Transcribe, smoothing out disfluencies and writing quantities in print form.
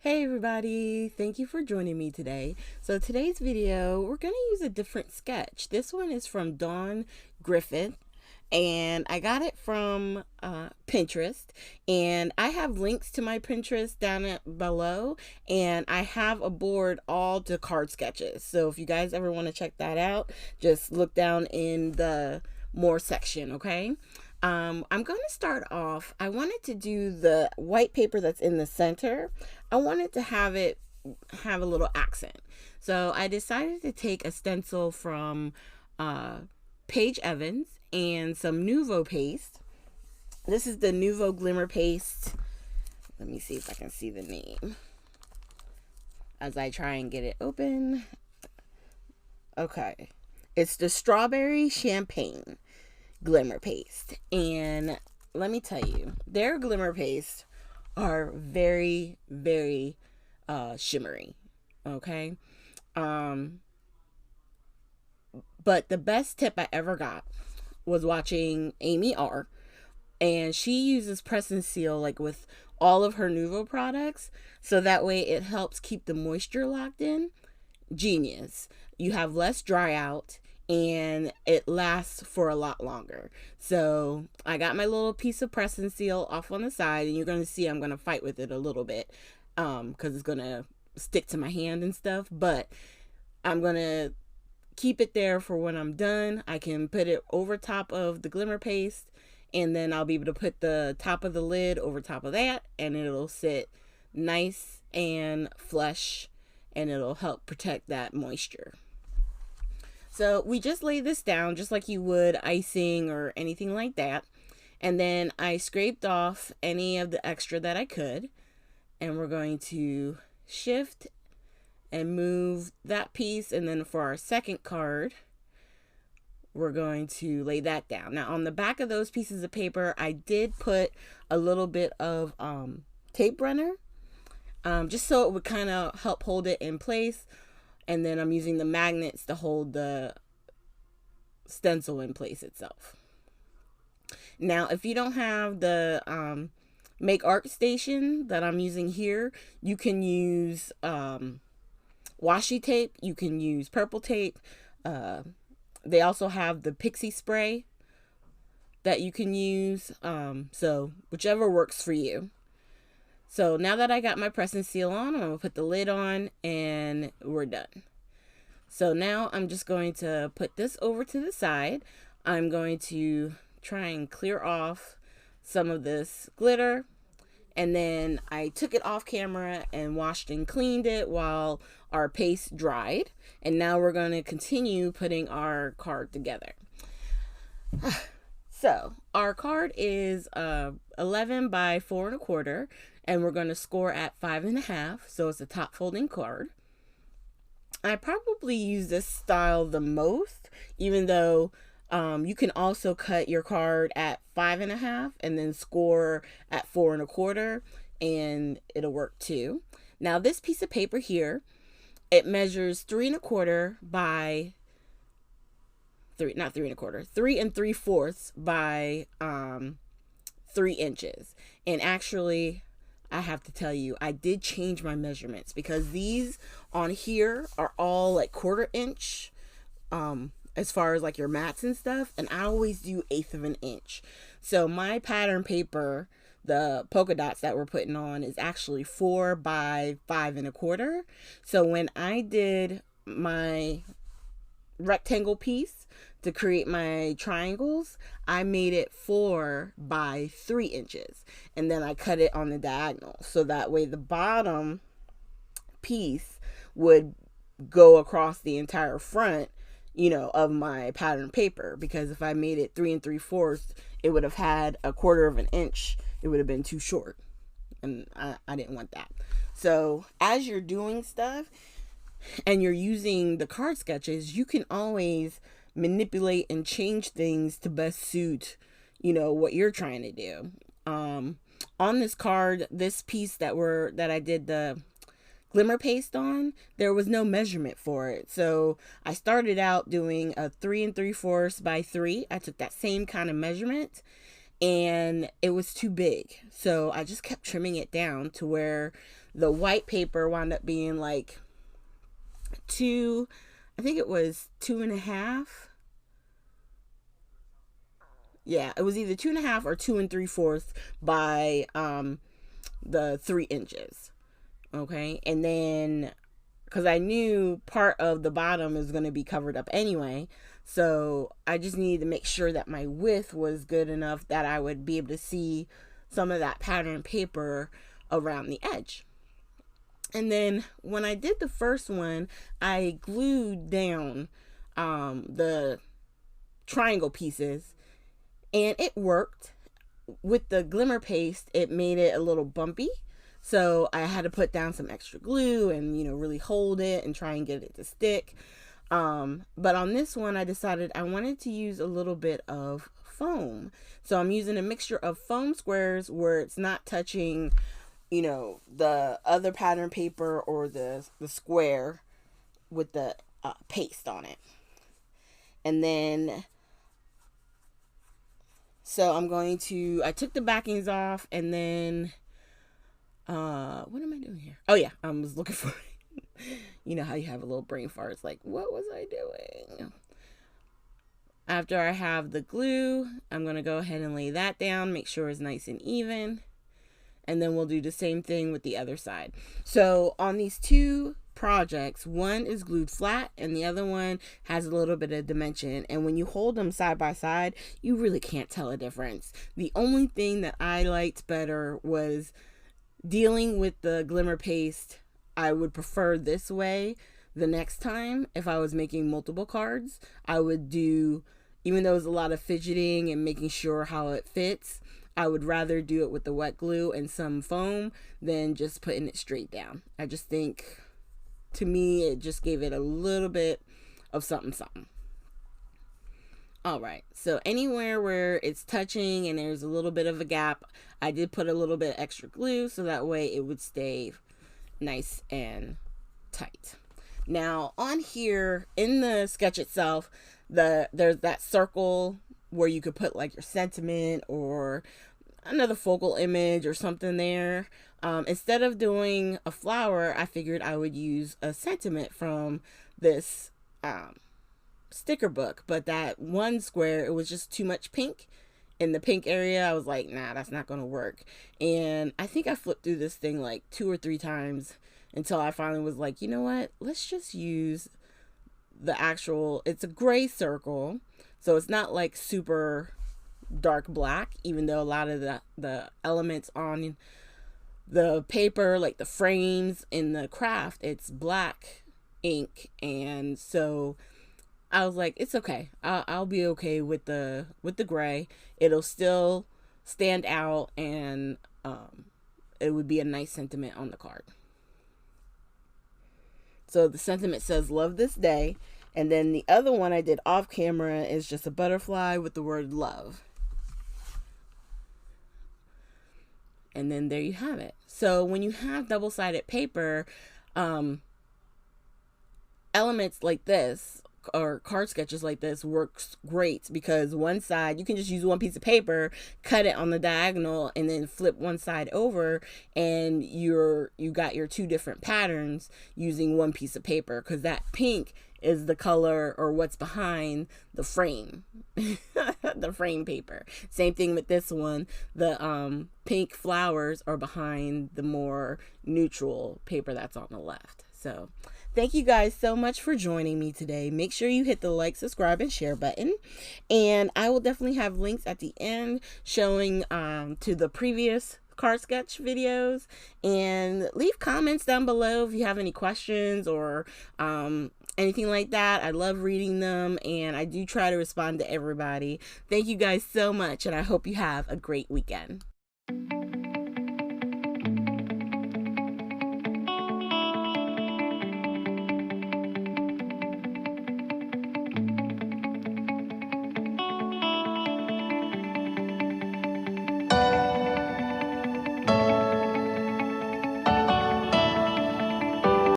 Hey everybody, thank you for joining me today. So today's video, we're going to use a different sketch. This one is from Dawn Griffith and I got it from Pinterest, and I have links to my Pinterest down below, and I have a board all to card sketches. So if you guys ever want to check that out, just look down in the more section, okay? I'm going to start off. I wanted to do the white paper that's in the center. I wanted to have it have a little accent. So I decided to take a stencil from Paige Evans and some Nuvo paste. This is the Nuvo Glimmer Paste. Let me see if I can see the name as I try and get it open. Okay. It's the Strawberry Champagne Glimmer Paste. And let me tell you, their glimmer paste are very, very shimmery. Okay. But the best tip I ever got was watching Amy R. And she uses press and seal like with all of her Nuvo products. So that way it helps keep the moisture locked in. Genius. You have less dry out and it lasts for a lot longer. So I got my little piece of press and seal off on the side, and you're going to see I'm going to fight with it a little bit because it's going to stick to my hand and stuff. But I'm going to keep it there for when I'm done. I can put it over top of the glimmer paste, and then I'll be able to put the top of the lid over top of that, and it'll sit nice and flush, and it'll help protect that moisture. So we just lay this down just like you would icing or anything like that. And then I scraped off any of the extra that I could. And we're going to shift and move that piece. And then for our second card, we're going to lay that down. Now on the back of those pieces of paper, I did put a little bit of tape runner, just so it would kind of help hold it in place. And then I'm using the magnets to hold the stencil in place itself. Now, if you don't have the Make Art Station that I'm using here, you can use washi tape. You can use purple tape. They also have the pixie spray that you can use. So whichever works for you. So now that I got my press and seal on, I'm going to put the lid on and we're done. So now I'm just going to put this over to the side. I'm going to try and clear off some of this glitter. And then I took it off camera and washed and cleaned it while our paste dried. And now we're going to continue putting our card together. So our card is 11 by 4 1/4. And we're going to score at 5.5. So it's a top folding card. I probably use this style the most, even though you can also cut your card at 5.5 and then score at 4 1/4, and it'll work too. Now this piece of paper here, it measures 3 1/4 by 3 3 3/4 by 3 inches. And actually, I have to tell you, I did change my measurements because these on here are all like 1/4 inch as far as like your mats and stuff, and I always do 1/8 of an inch. So my pattern paper, the polka dots that we're putting on, is actually 4 by 5 1/4. So when I did my rectangle piece to create my triangles, I made it 4 by 3 inches, and then I cut it on the diagonal so that way the bottom piece would go across the entire front, of my pattern paper, because if I made it 3 3/4, it would have had 1/4 of an inch. It would have been too short, and I didn't want that. So as you're doing stuff and you're using the card sketches, you can always manipulate and change things to best suit, what you're trying to do. On this card, this piece that I did the glimmer paste on, there was no measurement for it. So I started out doing a 3 3/4 by 3. I took that same kind of measurement and it was too big. So I just kept trimming it down to where the white paper wound up being like two, I think it was 2.5. Yeah, it was either 2.5 or 2 3/4 by the 3 inches. Okay, and then because I knew part of the bottom is going to be covered up anyway, so I just needed to make sure that my width was good enough that I would be able to see some of that pattern paper around the edge. And then when I did the first one, I glued down the triangle pieces, and it worked. With the glimmer paste, it made it a little bumpy. So I had to put down some extra glue and, really hold it and try and get it to stick. But on this one, I decided I wanted to use a little bit of foam. So I'm using a mixture of foam squares where it's not touching, the other pattern paper or the square with the paste on it. And then, so I took the backings off, and then, what am I doing here? Oh yeah, I was looking for, you know how you have a little brain fart. It's like, what was I doing? After I have the glue, I'm going to go ahead and lay that down, make sure it's nice and even. And then we'll do the same thing with the other side. So on these two projects, one is glued flat and the other one has a little bit of dimension. And when you hold them side by side, you really can't tell a difference. The only thing that I liked better was dealing with the glimmer paste. I would prefer this way the next time. If I was making multiple cards, I would do, even though it's a lot of fidgeting and making sure how it fits, I would rather do it with the wet glue and some foam than just putting it straight down. I just think, to me, it just gave it a little bit of something. All right, so anywhere where it's touching and there's a little bit of a gap, I did put a little bit extra glue so that way it would stay nice and tight. Now on here in the sketch itself, there's that circle where you could put like your sentiment or another focal image or something there. Instead of doing a flower, I figured I would use a sentiment from this sticker book. But that one square, it was just too much pink. In the pink area, I was like, nah, that's not going to work. And I think I flipped through this thing like 2 or 3 times until I finally was like, you know what? Let's just use the actual, it's a gray circle. So it's not like super dark black, even though a lot of the elements on the paper, like the frames in the craft, it's black ink. And so I was like, it's okay. I'll be okay with the gray. It'll still stand out, and it would be a nice sentiment on the card. So the sentiment says, "Love this day." And then the other one I did off camera is just a butterfly with the word love. And then there you have it. So when you have double-sided paper, elements like this or card sketches like this works great, because one side, you can just use one piece of paper, cut it on the diagonal, and then flip one side over, and you got your 2 different patterns using one piece of paper, because that pink is the color or what's behind the frame. The frame paper. Same thing with this one. The pink flowers are behind the more neutral paper that's on the left. So thank you guys so much for joining me today. Make sure you hit the like, subscribe, and share button. And I will definitely have links at the end showing to the previous card sketch videos. And leave comments down below if you have any questions or anything like that. I love reading them, and I do try to respond to everybody. Thank you guys so much, and I hope you have a great weekend.